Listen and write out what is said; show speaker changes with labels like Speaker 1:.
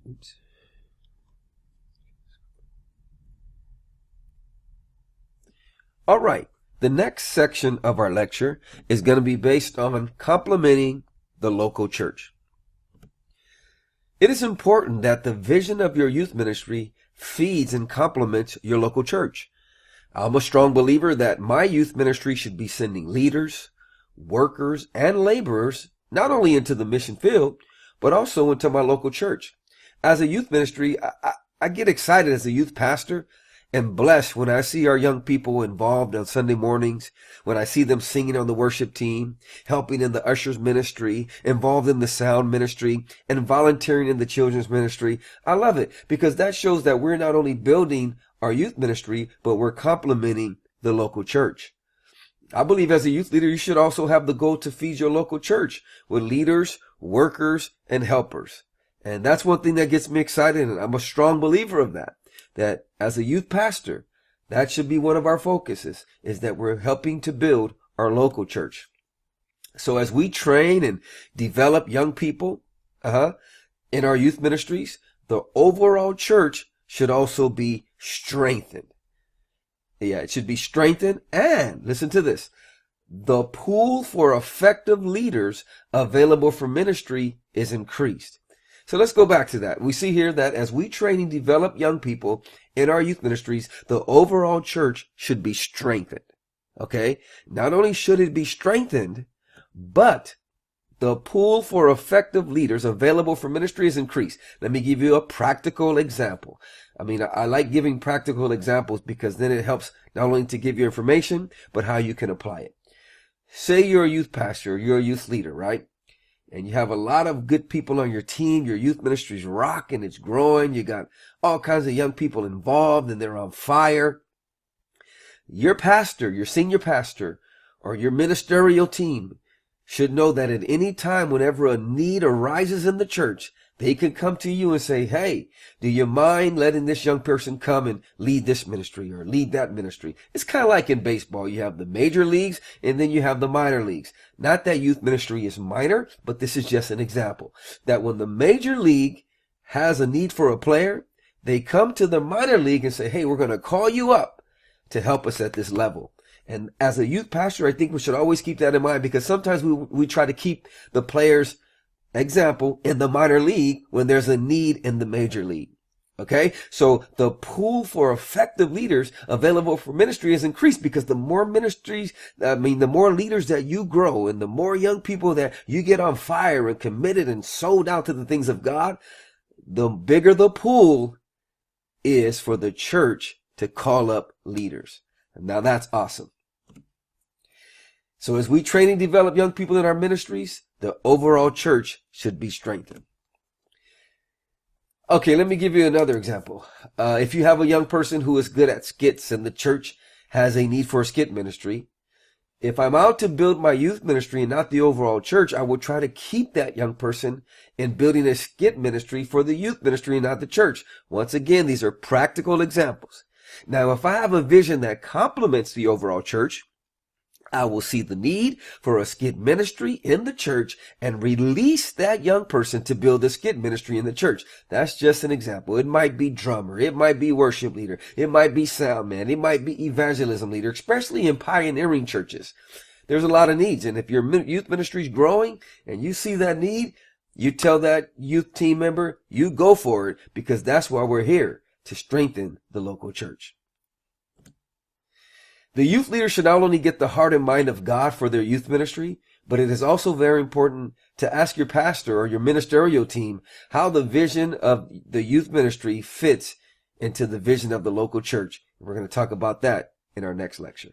Speaker 1: Oops. All right. The next section of our lecture is going to be based on complementing the local church. It is important that the vision of your youth ministry feeds and complements your local church. I'm a strong believer that my youth ministry should be sending leaders, workers, and laborers not only into the mission field, but also into my local church. As a youth ministry, I get excited as a youth pastor and blessed when I see our young people involved on Sunday mornings, when I see them singing on the worship team, helping in the ushers ministry, involved in the sound ministry, and volunteering in the children's ministry. I love it because that shows that we're not only building our youth ministry, but we're complementing the local church. I believe as a youth leader, you should also have the goal to feed your local church with leaders, workers, and helpers. And that's one thing that gets me excited, and I'm a strong believer of that as a youth pastor, that should be one of our focuses, is that we're helping to build our local church. So as we train and develop young people in our youth ministries, the overall church should also be strengthened. Yeah, it should be strengthened. And listen to this. The pool for effective leaders available for ministry is increased. So let's go back to that. We see here that as we train and develop young people in our youth ministries, the overall church should be strengthened. Okay? Not only should it be strengthened, but the pool for effective leaders available for ministry is increased. Let me give you a practical example. I like giving practical examples because then it helps not only to give you information, but how you can apply it. Say you're a youth pastor, you're a youth leader, right? And you have a lot of good people on your team. Your youth ministry's rocking, it's growing. You got all kinds of young people involved and they're on fire. Your pastor, your senior pastor, or your ministerial team should know that at any time, whenever a need arises in the church, they can come to you and say, hey, do you mind letting this young person come and lead this ministry or lead that ministry? It's kind of like in baseball. You have the major leagues and then you have the minor leagues. Not that youth ministry is minor, but this is just an example. That when the major league has a need for a player, they come to the minor league and say, hey, we're going to call you up to help us at this level. And as a youth pastor, I think we should always keep that in mind because sometimes we try to keep the players, example, in the minor league when there's a need in the major league. Okay? So the pool for effective leaders available for ministry is increased because the more ministries, the more leaders that you grow and the more young people that you get on fire and committed and sold out to the things of God, the bigger the pool is for the church to call up leaders. Now that's awesome. So as we train and develop young people in our ministries, the overall church should be strengthened. Okay, let me give you another example. If you have a young person who is good at skits and the church has a need for a skit ministry, if I'm out to build my youth ministry and not the overall church, I will try to keep that young person in building a skit ministry for the youth ministry and not the church. Once again, these are practical examples. Now, if I have a vision that complements the overall church, I will see the need for a skit ministry in the church and release that young person to build a skit ministry in the church. That's just an example. It might be drummer. It might be worship leader. It might be sound man. It might be evangelism leader, especially in pioneering churches. There's a lot of needs. And if your youth ministry is growing and you see that need, you tell that youth team member, you go for it because that's why we're here, to strengthen the local church. The youth leader should not only get the heart and mind of God for their youth ministry, but it is also very important to ask your pastor or your ministerial team how the vision of the youth ministry fits into the vision of the local church. We're going to talk about that in our next lecture.